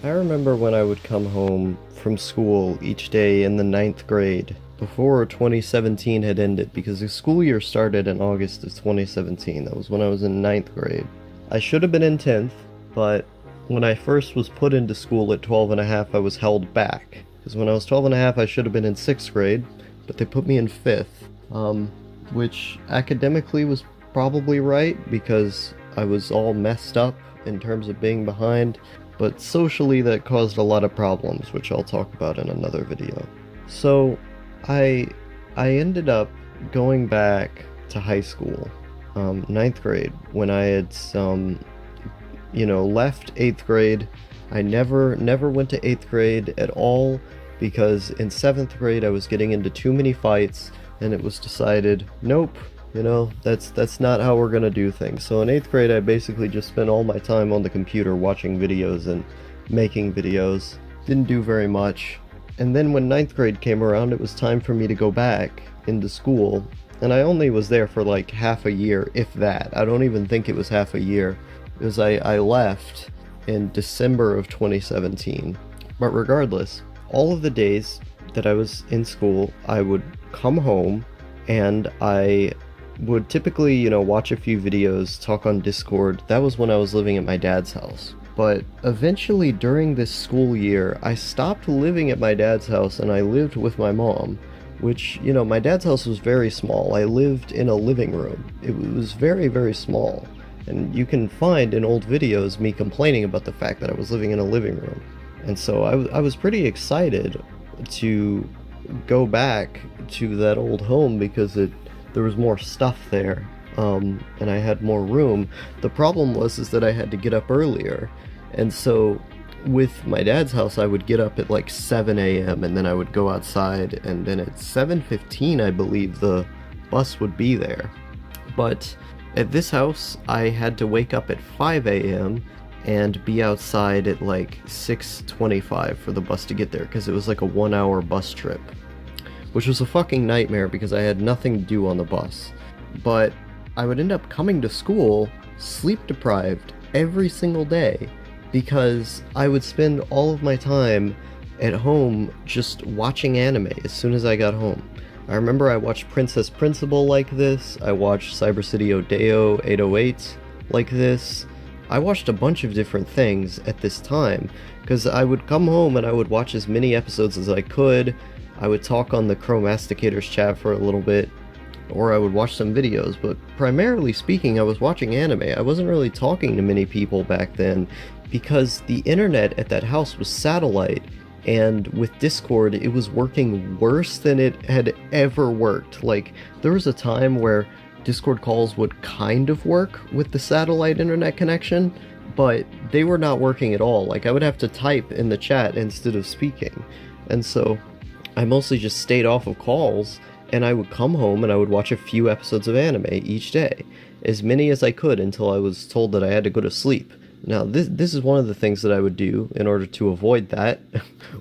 I remember when I would come home from school each day in the ninth grade before 2017 had ended because the school year started in August of 2017. That was when I was in ninth grade. I should have been in 10th, but when I first was put into school at 12 and a half, I was held back. Because when I was 12 and a half, I should have been in 6th grade, but they put me in 5th, which academically was probably right because I was all messed up in terms of being behind, but socially that caused a lot of problems, which I'll talk about in another video. So I ended up going back to high school, ninth grade, when I had left 8th grade. I never went to 8th grade at all because in 7th grade I was getting into too many fights, and it was decided, nope, that's not how we're gonna do things. So in 8th grade I basically just spent all my time on the computer watching videos and making videos. Didn't do very much. And then when ninth grade came around, it was time for me to go back into school, and I only was there for like half a year, if that. I don't even think it was half a year, because I left in December of 2017. But regardless, all of the days that I was in school, I would come home and I would typically, watch a few videos, talk on Discord. That was when I was living at my dad's house. But eventually during this school year, I stopped living at my dad's house and I lived with my mom, which, my dad's house was very small. I lived in a living room. It was very, very small. And you can find in old videos me complaining about the fact that I was living in a living room. And so I was pretty excited to go back to that old home because there was more stuff there, and I had more room. The problem was that I had to get up earlier, and so with my dad's house I would get up at like 7 a.m. and then I would go outside, and then at 7:15 I believe the bus would be there. But at this house I had to wake up at 5 a.m. and be outside at like 6:25 for the bus to get there, because it was like a 1-hour bus trip, which was a fucking nightmare because I had nothing to do on the bus. But I would end up coming to school sleep deprived every single day because I would spend all of my time at home just watching anime as soon as I got home. I remember I watched Princess Principal like this, I watched Cyber City Odeo 808 like this. I watched a bunch of different things at this time because I would come home and I would watch as many episodes as I could. I would talk on the Chromasticators chat for a little bit, or I would watch some videos, but primarily speaking, I was watching anime. I wasn't really talking to many people back then because the internet at that house was satellite, and with Discord, it was working worse than it had ever worked. Like, there was a time where Discord calls would kind of work with the satellite internet connection, but they were not working at all. Like, I would have to type in the chat instead of speaking, and so I mostly just stayed off of calls, and I would come home and I would watch a few episodes of anime each day, as many as I could until I was told that I had to go to sleep. Now, this is one of the things that I would do in order to avoid that,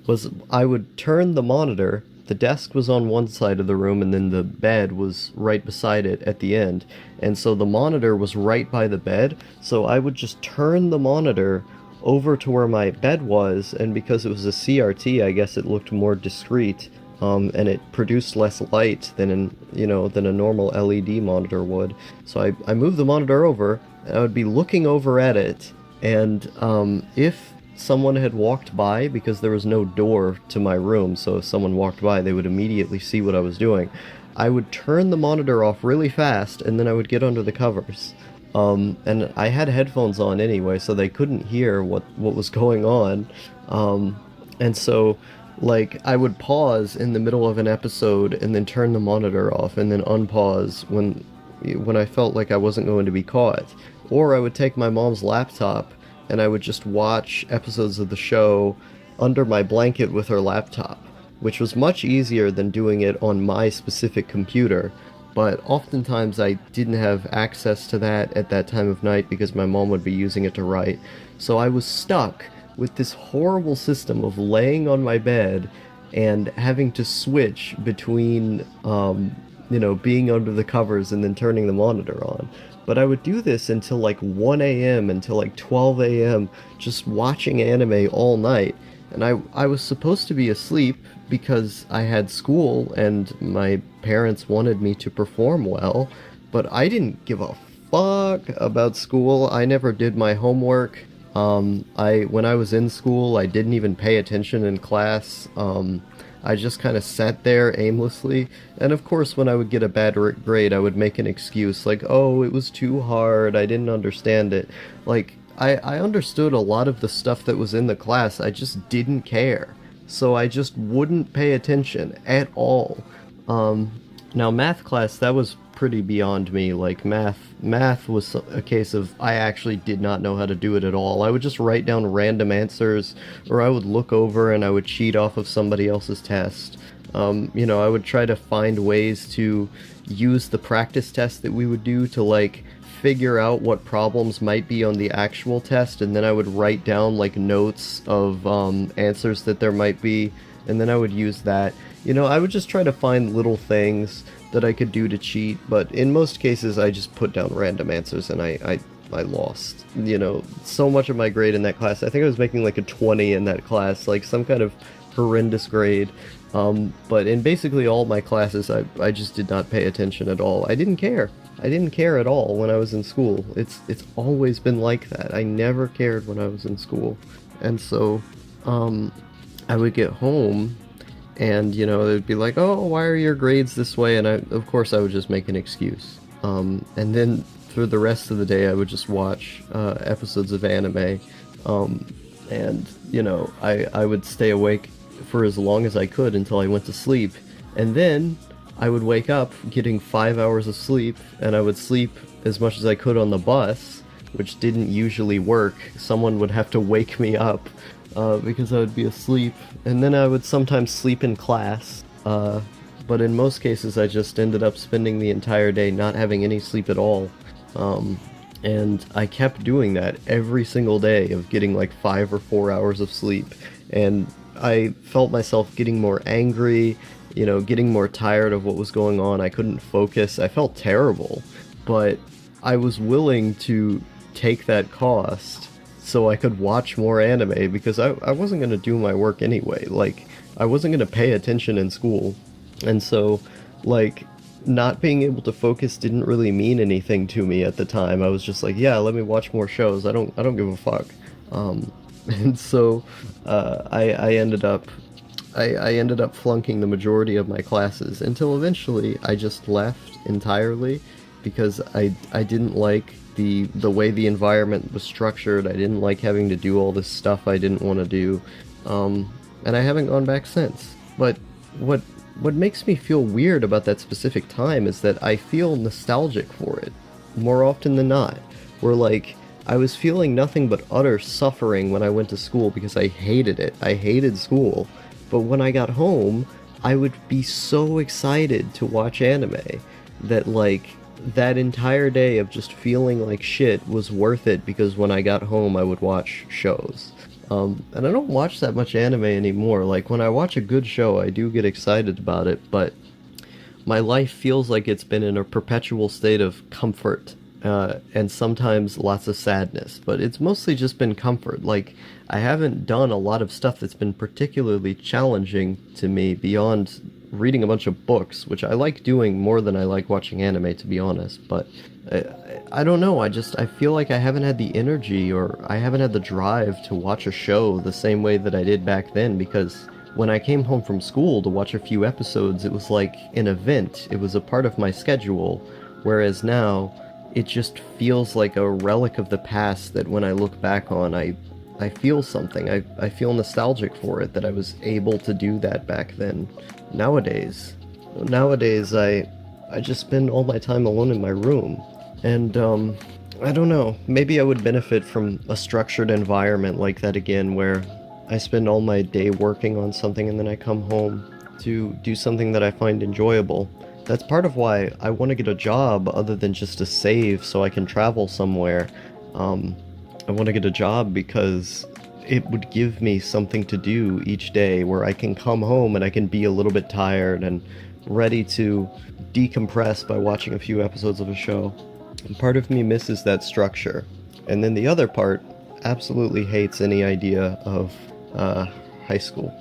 was I would turn the monitor. The desk was on one side of the room, and then the bed was right beside it at the end, and so the monitor was right by the bed, so I would just turn the monitor over to where my bed was, and because it was a CRT, I guess it looked more discreet, and it produced less light than a normal LED monitor would. So I moved the monitor over, and I would be looking over at it, and if someone had walked by, because there was no door to my room, so if someone walked by, they would immediately see what I was doing, I would turn the monitor off really fast, and then I would get under the covers. And I had headphones on anyway, so they couldn't hear what was going on. And so, like, I would pause in the middle of an episode and then turn the monitor off and then unpause when I felt like I wasn't going to be caught. Or I would take my mom's laptop and I would just watch episodes of the show under my blanket with her laptop, which was much easier than doing it on my specific computer. But oftentimes I didn't have access to that at that time of night because my mom would be using it to write. So I was stuck with this horrible system of laying on my bed and having to switch between, being under the covers and then turning the monitor on. But I would do this until like 1 a.m., until like 12 a.m., just watching anime all night. And I was supposed to be asleep because I had school and my parents wanted me to perform well, but I didn't give a fuck about school. I never did my homework. When I was in school, I didn't even pay attention in class. I just kind of sat there aimlessly. And of course, when I would get a bad grade, I would make an excuse like, oh, it was too hard. I didn't understand it. Like, I understood a lot of the stuff that was in the class. I just didn't care. So I just wouldn't pay attention at all. Now, math class, that was pretty beyond me. Like, math was a case of I actually did not know how to do it at all. I would just write down random answers, or I would look over and I would cheat off of somebody else's test. I would try to find ways to use the practice test that we would do to, like, figure out what problems might be on the actual test, and then I would write down, like, notes of answers that there might be, and then I would use that. I would just try to find little things that I could do to cheat, but in most cases I just put down random answers and I lost. So much of my grade in that class, I think I was making like a 20 in that class, like some kind of horrendous grade. But in basically all my classes, I just did not pay attention at all. I didn't care. I didn't care at all when I was in school. It's always been like that. I never cared when I was in school. And so, I would get home and, they'd be like, oh, why are your grades this way? And of course I would just make an excuse. And then for the rest of the day, I would just watch, episodes of anime. And, I would stay awake for as long as I could until I went to sleep. And then I would wake up getting 5 hours of sleep, and I would sleep as much as I could on the bus, which didn't usually work. Someone would have to wake me up because I would be asleep, and then I would sometimes sleep in class. But in most cases, I just ended up spending the entire day not having any sleep at all. And I kept doing that every single day of getting like 5 or 4 hours of sleep. And I felt myself getting more angry, getting more tired of what was going on. I couldn't focus. I felt terrible. But I was willing to take that cost so I could watch more anime because I wasn't going to do my work anyway. Like, I wasn't going to pay attention in school. And so, like, not being able to focus didn't really mean anything to me at the time. I was just like, yeah, let me watch more shows. I don't give a fuck. And so I ended up flunking the majority of my classes until eventually I just left entirely because I didn't like the way the environment was structured. I didn't like having to do all this stuff I didn't want to do. And I haven't gone back since. But what makes me feel weird about that specific time is that I feel nostalgic for it more often than not. Where, like, I was feeling nothing but utter suffering when I went to school because I hated it. I hated school. But when I got home, I would be so excited to watch anime that, like, that entire day of just feeling like shit was worth it because when I got home, I would watch shows. And I don't watch that much anime anymore. Like, when I watch a good show, I do get excited about it, but my life feels like it's been in a perpetual state of comfort, and sometimes lots of sadness, but it's mostly just been comfort. Like, I haven't done a lot of stuff that's been particularly challenging to me beyond reading a bunch of books, which I like doing more than I like watching anime, to be honest, but I don't know, I feel like I haven't had the energy or I haven't had the drive to watch a show the same way that I did back then, because when I came home from school to watch a few episodes, it was like an event. It was a part of my schedule, whereas now it just feels like a relic of the past that when I look back on, I feel something. I feel nostalgic for it, that I was able to do that back then. Nowadays, I just spend all my time alone in my room. And, I don't know, maybe I would benefit from a structured environment like that again, where I spend all my day working on something and then I come home to do something that I find enjoyable. That's part of why I want to get a job other than just to save so I can travel somewhere. I want to get a job because it would give me something to do each day where I can come home and I can be a little bit tired and ready to decompress by watching a few episodes of a show. Part of me misses that structure. And then the other part absolutely hates any idea of high school.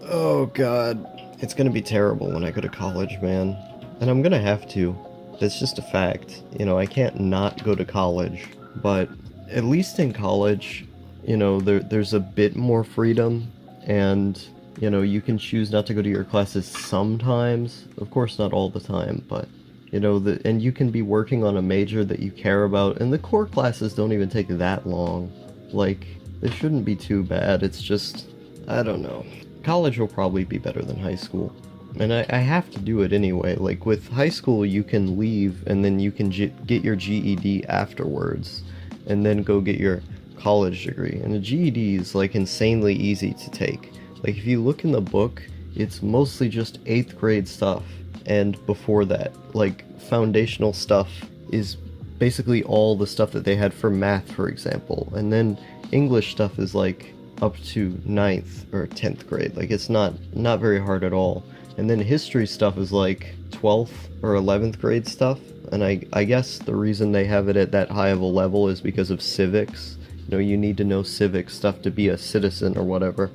Oh god, it's gonna be terrible when I go to college, man. And I'm gonna have to. That's just a fact. You know, I can't not go to college. But at least in college, you know, there's a bit more freedom, and you know, you can choose not to go to your classes sometimes. Of course, not all the time, but you know, and you can be working on a major that you care about, and the core classes don't even take that long. Like, they shouldn't be too bad. It's just, I don't know. College will probably be better than high school. And I have to do it anyway. Like, with high school, you can leave, and then you can get your GED afterwards, and then go get your college degree. And the GED is, like, insanely easy to take. Like, if you look in the book, it's mostly just 8th grade stuff. And before that, like, foundational stuff is basically all the stuff that they had for math, for example. And then English stuff is, like, up to 9th or 10th grade. Like, it's not very hard at all. And then history stuff is, like, 12th or 11th grade stuff. And I guess the reason they have it at that high of a level is because of civics. You know, you need to know civics stuff to be a citizen or whatever.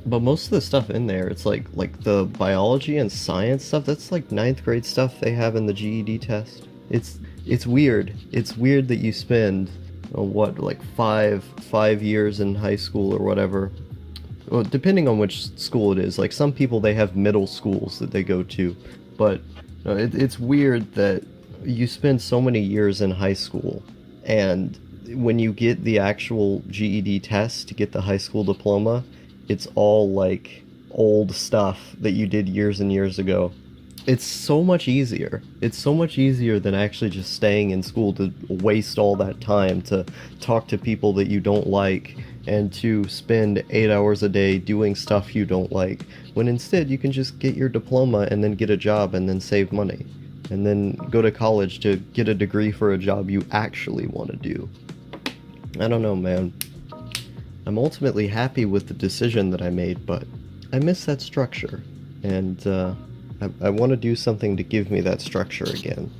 But most of the stuff in there, it's like the biology and science stuff, that's like 9th grade stuff they have in the GED test. It's weird. It's weird that you spend, like five years in high school or whatever. Well, depending on which school it is. Like, some people, they have middle schools that they go to. But it's weird that you spend so many years in high school, and when you get the actual GED test to get the high school diploma, it's all like old stuff that you did years and years ago. It's so much easier. It's so much easier than actually just staying in school to waste all that time to talk to people that you don't like and to spend 8 hours a day doing stuff you don't like, when instead you can just get your diploma and then get a job and then save money, and then go to college to get a degree for a job you actually want to do. I don't know, man. I'm ultimately happy with the decision that I made, but I miss that structure, and I want to do something to give me that structure again.